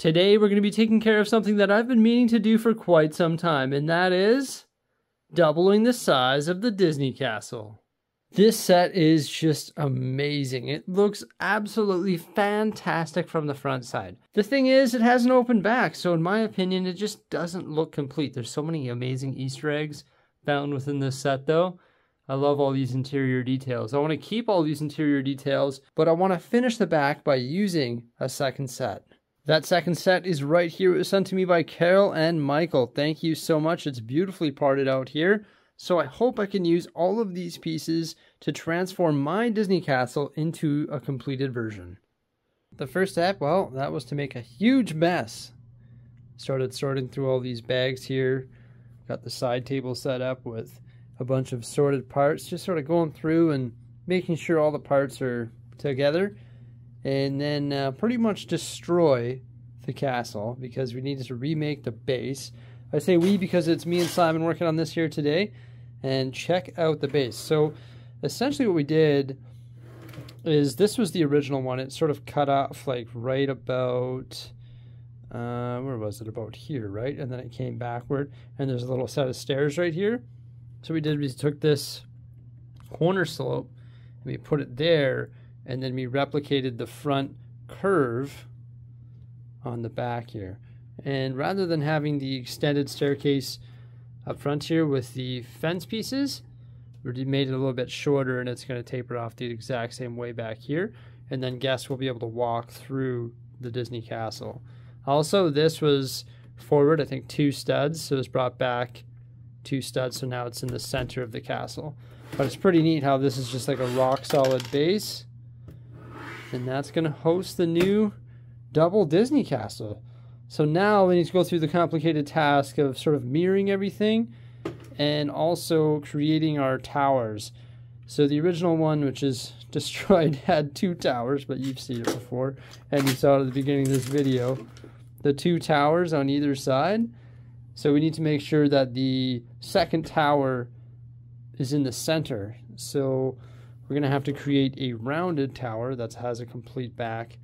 Today we're going to be taking care of something that I've been meaning to do for quite some time, and that is doubling the size of the Disney castle. This set is just amazing. It looks absolutely fantastic from the front side. The thing is, it has an open back, so in my opinion, it just doesn't look complete. There's so many amazing Easter eggs found within this set though. I love all these interior details. I want to keep all these interior details, but I want to finish the back by using a second set. That second set is right here. It was sent to me by Carol and Michael. Thank you so much. It's beautifully parted out here. So I hope I can use all of these pieces to transform my Disney castle into a completed version. The first step, well, that was to make a huge mess. Started sorting through all these bags here. Got the side table set up with a bunch of sorted parts. Just sort of going through and making sure all the parts are together. And then pretty much destroy the castle because we needed to remake the base. I say we because it's me and Simon working on this here today. And check out the base. So essentially what we did is, this was the original one. It sort of cut off like right about, where was it? About here, right? And then it came backward. And there's a little set of stairs right here. So we took this corner slope and we put it there. And then we replicated the front curve on the back here. And rather than having the extended staircase up front here with the fence pieces, we made it a little bit shorter, and it's going to taper off the exact same way back here. And then guests will be able to walk through the Disney castle. Also, this was forward, I think 2 studs, so it was brought back 2 studs, so now it's in the center of the castle. But it's pretty neat how this is just like a rock solid base. And that's going to host the new double Disney castle. So now we need to go through the complicated task of sort of mirroring everything and also creating our towers. So the original one, which is destroyed, had 2 towers, but you've seen it before and you saw it at the beginning of this video. The 2 towers on either side. So we need to make sure that the second tower is in the center. So we're going to have to create a rounded tower that has a complete back.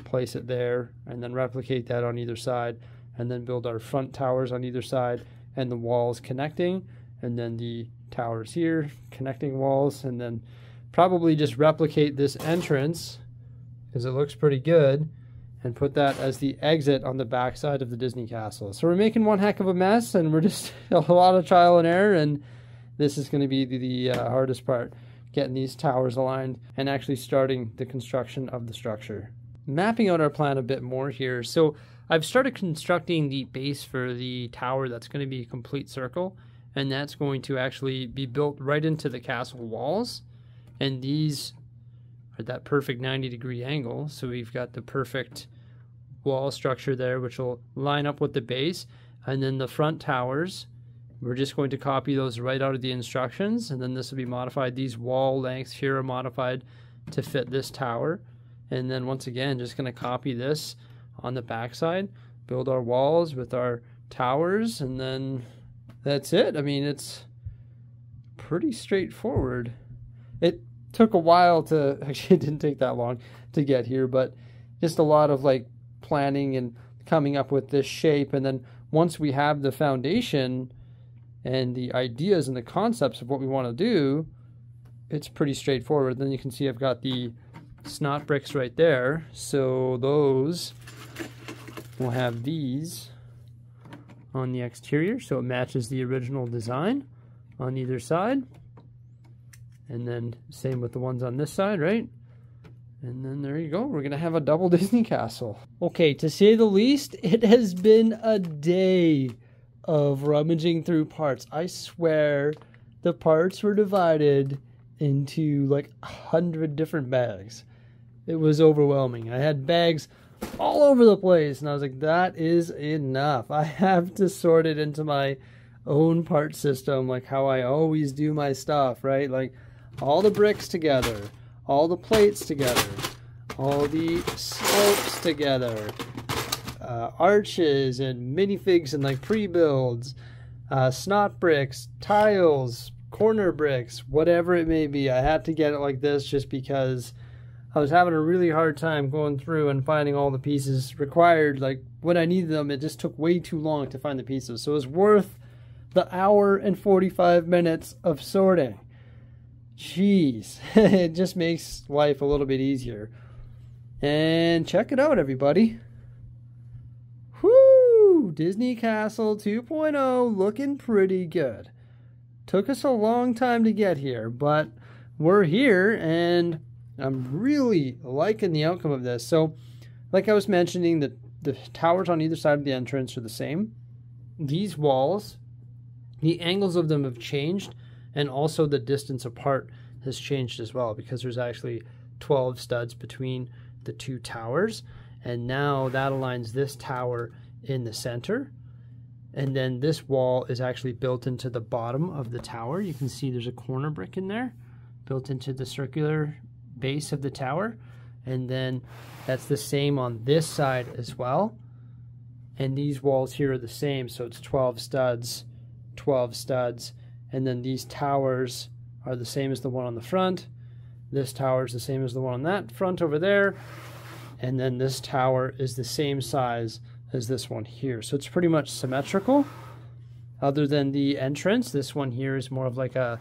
Place it there and then replicate that on either side, and then build our front towers on either side and the walls connecting, and then the towers here connecting walls, and then probably just replicate this entrance because it looks pretty good and put that as the exit on the back side of the Disney castle. So we're making one heck of a mess, and we're just a lot of trial and error, and this is going to be the hardest part, getting these towers aligned and actually starting the construction of the structure. Mapping out our plan a bit more here. So I've started constructing the base for the tower that's going to be a complete circle, and that's going to actually be built right into the castle walls, and these are that perfect 90-degree angle. So we've got the perfect wall structure there, which will line up with the base, and then the front towers, we're just going to copy those right out of the instructions, and then this will be modified. These wall lengths here are modified to fit this tower. And then once again, just going to copy this on the backside, build our walls with our towers, and then that's it. I mean, it's pretty straightforward. It took a while to, actually it didn't take that long to get here, but just a lot of like planning and coming up with this shape. And then once we have the foundation and the ideas and the concepts of what we want to do, it's pretty straightforward. Then you can see I've got the snot bricks right there, so those will have these on the exterior, so it matches the original design on either side. And then same with the ones on this side, right? And then there you go, we're gonna have a double Disney castle. Okay, to say the least, it has been a day of rummaging through parts. I swear the parts were divided into like 100 different bags. It was overwhelming. I had bags all over the place, and I was like, that is enough. I have to sort it into my own part system, like how I always do my stuff, right? Like all the bricks together, all the plates together, all the slopes together, arches and minifigs and like pre-builds, snot bricks, tiles, corner bricks, whatever it may be. I had to get it like this just because I was having a really hard time going through and finding all the pieces required. Like when I needed them, it just took way too long to find the pieces. So it was worth the hour and 45 minutes of sorting. Jeez, it just makes life a little bit easier. And check it out, everybody. Whoo! Disney Castle 2.0 looking pretty good. Took us a long time to get here, but we're here, and I'm really liking the outcome of this. So, like I was mentioning, the towers on either side of the entrance are the same. These walls, the angles of them have changed, and also the distance apart has changed as well, because there's actually 12 studs between the two towers, and now that aligns this tower in the center, and then this wall is actually built into the bottom of the tower. You can see there's a corner brick in there built into the circular base of the tower, and then that's the same on this side as well, and these walls here are the same, so it's 12 studs, 12 studs, and then these towers are the same as the one on the front. This tower is the same as the one on that front over there. And then this tower is the same size as this one here. So it's pretty much symmetrical. Other than the entrance, this one here is more of like a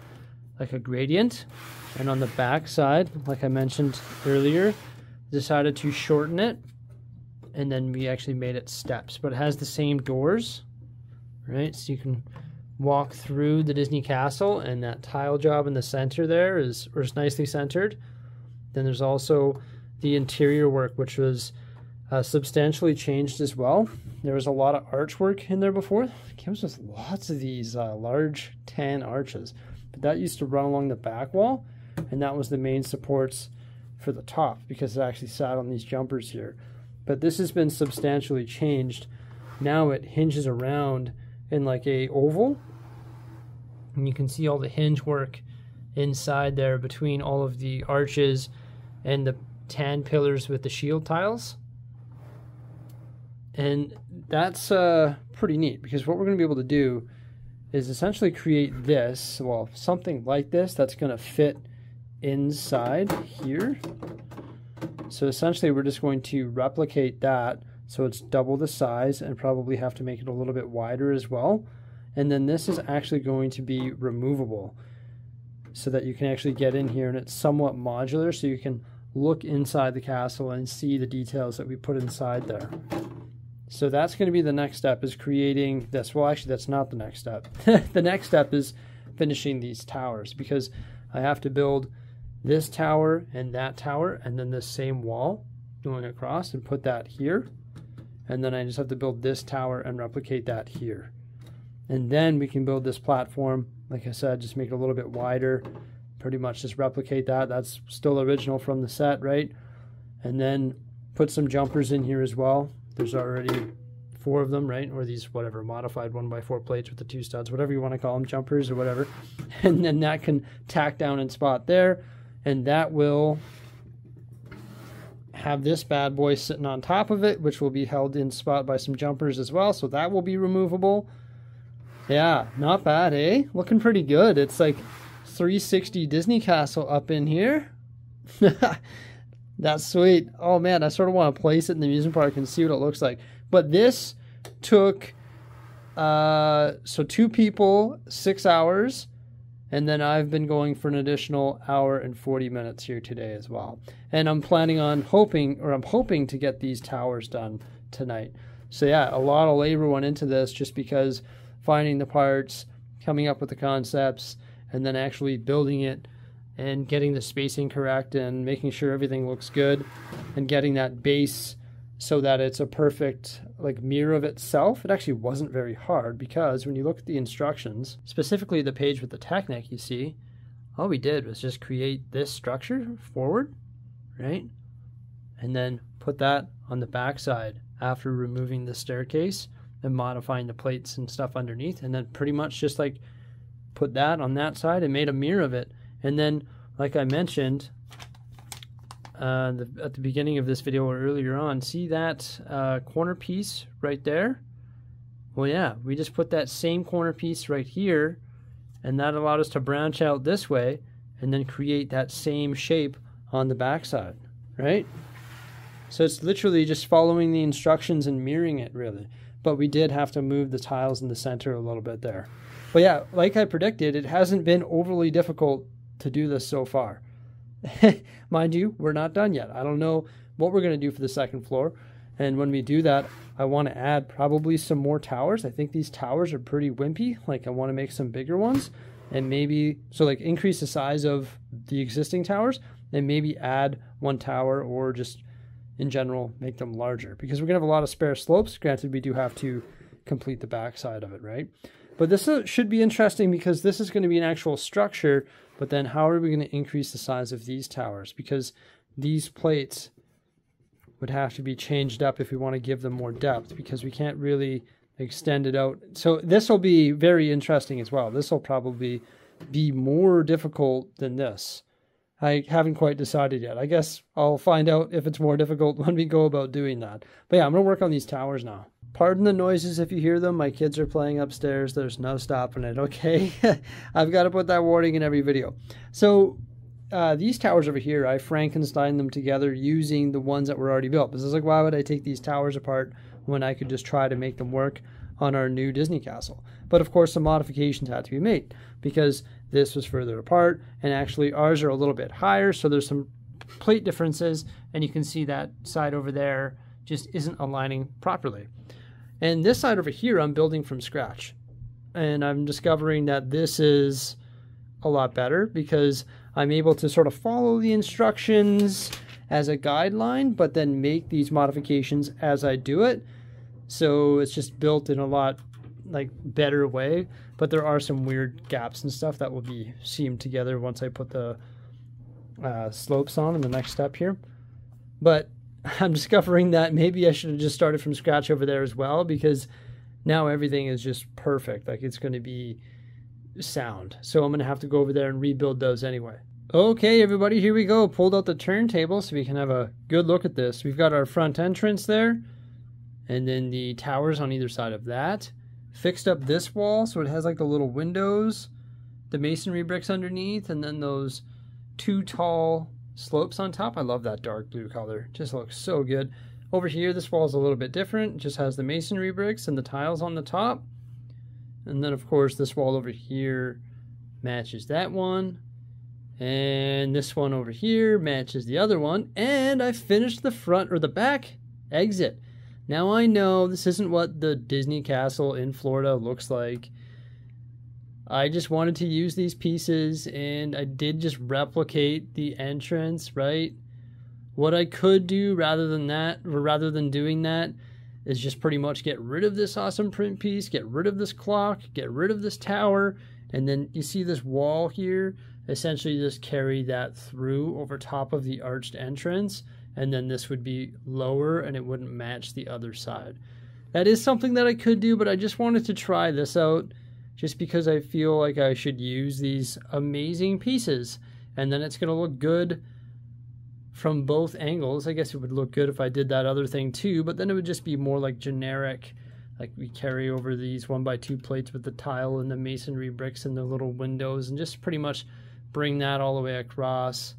gradient. And on the back side, like I mentioned earlier, decided to shorten it. And then we actually made it steps. But it has the same doors, right? So you can walk through the Disney Castle, and that tile job in the center there is nicely centered. Then there's also the interior work, which was substantially changed as well. There was a lot of archwork in there before. It comes with lots of these large tan arches, but that used to run along the back wall, and that was the main supports for the top, because it actually sat on these jumpers here. But this has been substantially changed. Now it hinges around in like a oval, and you can see all the hinge work inside there between all of the arches and the tan pillars with the shield tiles. And that's pretty neat, because what we're going to be able to do is essentially create this, well, something like this that's going to fit inside here. So essentially we're just going to replicate that so it's double the size, and probably have to make it a little bit wider as well. And then this is actually going to be removable, so that you can actually get in here, and it's somewhat modular, so you can look inside the castle and see the details that we put inside there. So that's going to be the next step, is creating this. Well, actually, that's not the next step. The next step is finishing these towers, because I have to build this tower and that tower, and then this same wall going across, and put that here. And then I just have to build this tower and replicate that here. And then we can build this platform, like I said, just make it a little bit wider, pretty much just replicate that. That's still original from the set, right? And then put some jumpers in here as well. There's already 4 of them, right? Or these, whatever, modified 1x4 plates with the 2 studs, whatever you want to call them, jumpers or whatever. And then that can tack down and spot there. And that will have this bad boy sitting on top of it, which will be held in spot by some jumpers as well. So that will be removable. Yeah, not bad, eh? Looking pretty good. It's like 360 Disney Castle up in here. That's sweet. Oh man, I sort of want to place it in the amusement park and see what it looks like. But this took, so 2 people, 6 hours. And then I've been going for an additional hour and 40 minutes here today as well. And I'm planning on hoping to get these towers done tonight. So yeah, a lot of labor went into this, just because finding the parts, coming up with the concepts, and then actually building it and getting the spacing correct and making sure everything looks good, and getting that base so that it's a perfect like mirror of itself. It actually wasn't very hard, because when you look at the instructions, specifically the page with the Technic, you see all we did was just create this structure forward, right? And then put that on the back side after removing the staircase and modifying the plates and stuff underneath, and then pretty much just like put that on that side and made a mirror of it. And then, like I mentioned at the beginning of this video or earlier on, see that corner piece right there? Well, yeah, we just put that same corner piece right here, and that allowed us to branch out this way and then create that same shape on the back side. right? So it's literally just following the instructions and mirroring it, really. But we did have to move the tiles in the center a little bit there. But yeah, like I predicted, it hasn't been overly difficult to do this so far. Mind you, we're not done yet. I don't know what we're going to do for the second floor. And when we do that, I want to add probably some more towers. I think these towers are pretty wimpy. Like I want to make some bigger ones and maybe, so like increase the size of the existing towers and maybe add one tower or just in general make them larger because we're going to have a lot of spare slopes. Granted, we do have to complete the back side of it, right? But this should be interesting because this is going to be an actual structure, but then how are we going to increase the size of these towers? Because these plates would have to be changed up if we want to give them more depth because we can't really extend it out. So this will be very interesting as well. This will probably be more difficult than this. I haven't quite decided yet. I guess I'll find out if it's more difficult when we go about doing that. But yeah, I'm going to work on these towers now. Pardon the noises if you hear them. My kids are playing upstairs. There's no stopping it, okay? I've got to put that warning in every video. So these towers over here, I Frankensteined them together using the ones that were already built. Because I was like, why would I take these towers apart when I could just try to make them work on our new Disney castle? But of course, some modifications had to be made because this was further apart, and actually ours are a little bit higher, so there's some plate differences, and you can see that side over there just isn't aligning properly. And this side over here, I'm building from scratch. And I'm discovering that this is a lot better because I'm able to sort of follow the instructions as a guideline, but then make these modifications as I do it. So it's just built in a lot like better way. But there are some weird gaps and stuff that will be seamed together once I put the slopes on in the next step here. But I'm discovering that maybe I should have just started from scratch over there as well, because now everything is just perfect. Like it's going to be sound. So I'm going to have to go over there and rebuild those anyway. Okay, everybody, here we go. Pulled out the turntable so we can have a good look at this. We've got our front entrance there, and then the towers on either side of that. Fixed up this wall so it has like the little windows, the masonry bricks underneath, and then those two tall slopes on top. I love that dark blue color. Just looks so good. Over here, this wall is a little bit different. It just has the masonry bricks and the tiles on the top. And then, of course, this wall over here matches that one. And this one over here matches the other one. And I finished the front or the back exit. Now I know this isn't what the Disney castle in Florida looks like. I just wanted to use these pieces, and I did just replicate the entrance, right? What I could do rather than doing that is just pretty much get rid of this awesome print piece, get rid of this clock, get rid of this tower, and then you see this wall here, essentially just carry that through over top of the arched entrance, and then this would be lower and it wouldn't match the other side. That is something that I could do, but I just wanted to try this out just because I feel like I should use these amazing pieces, and then it's going to look good from both angles. I guess it would look good if I did that other thing too, but then it would just be more like generic, like we carry over these 1x2 plates with the tile and the masonry bricks and the little windows, and just pretty much bring that all the way across,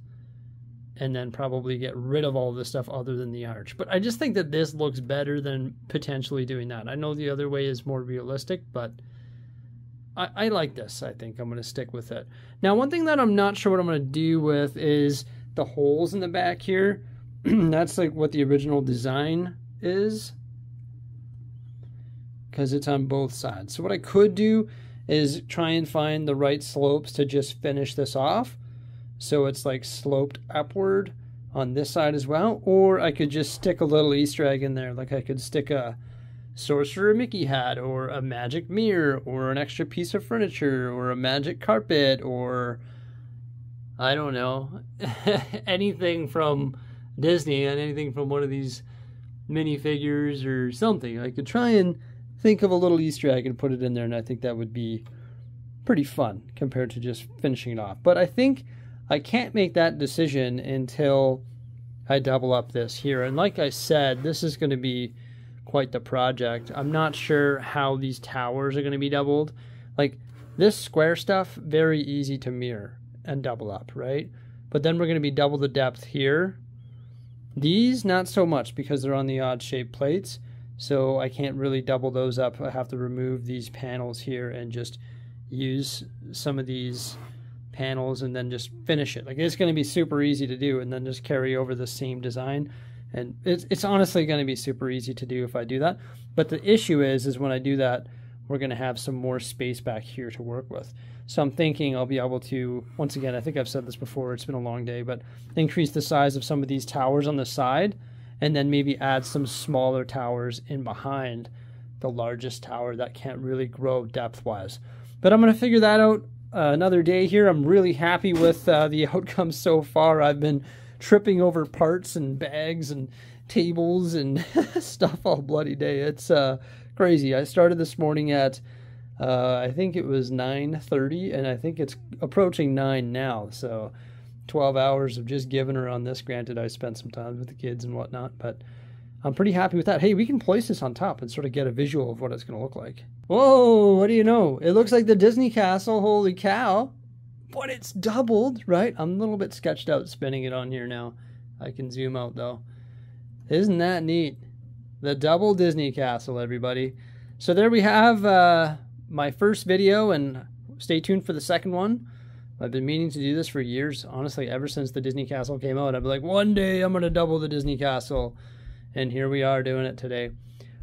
and then probably get rid of all this stuff other than the arch. But I just think that this looks better than potentially doing that. I know the other way is more realistic, but I like this. I think I'm going to stick with it. Now, one thing that I'm not sure what I'm going to do with is the holes in the back here. That's like what the original design is, because it's on both sides. So what I could do is try and find the right slopes to just finish this off, so it's like sloped upward on this side as well. Or I could just stick a little Easter egg in there, like I could stick a Sorcerer Mickey hat, or a magic mirror, or an extra piece of furniture, or a magic carpet, or I don't know, anything from Disney and anything from one of these minifigures or something. I could try and think of a little Easter egg and put it in there, and I think that would be pretty fun compared to just finishing it off. But I think I can't make that decision until I double up this here. And like I said, this is going to be quite the project. I'm not sure how these towers are going to be doubled. Like this square stuff, very easy to mirror and double up, right? But then we're going to be double the depth here. These, not so much, because they're on the odd shaped plates, so I can't really double those up. I have to remove these panels here and just use some of these panels and then just finish it. Like, it's going to be super easy to do, and then just carry over the same design. And it's honestly going to be super easy to do if I do that. But the issue is when I do that, we're going to have some more space back here to work with. So I'm thinking I'll be able to, once again, I think I've said this before, it's been a long day, but increase the size of some of these towers on the side, and then maybe add some smaller towers in behind the largest tower that can't really grow depth-wise. But I'm going to figure that out another day here. I'm really happy with the outcome so far. I've been tripping over parts and bags and tables and stuff all bloody day. It's crazy. I started this morning at I think it was 9:30, and I think it's approaching 9 now. So 12 hours of just giving her on this. Granted, I spent some time with the kids and whatnot, but I'm pretty happy with that. Hey, we can place this on top and sort of get a visual of what it's going to look like. Whoa, what do you know? It looks like the Disney castle, holy cow. But it's doubled, right? I'm a little bit sketched out spinning it on here now. I can zoom out, though. Isn't that neat? The double Disney castle, everybody. So there we have my first video, and stay tuned for the second one. I've been meaning to do this for years, honestly, ever since the Disney castle came out. I'd be like, one day I'm going to double the Disney castle, and here we are doing it today.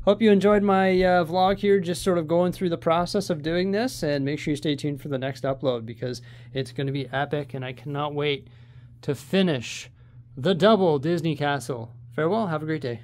Hope you enjoyed my vlog here, just sort of going through the process of doing this, and make sure you stay tuned for the next upload, because it's going to be epic, and I cannot wait to finish the double Disney castle. Farewell, have a great day.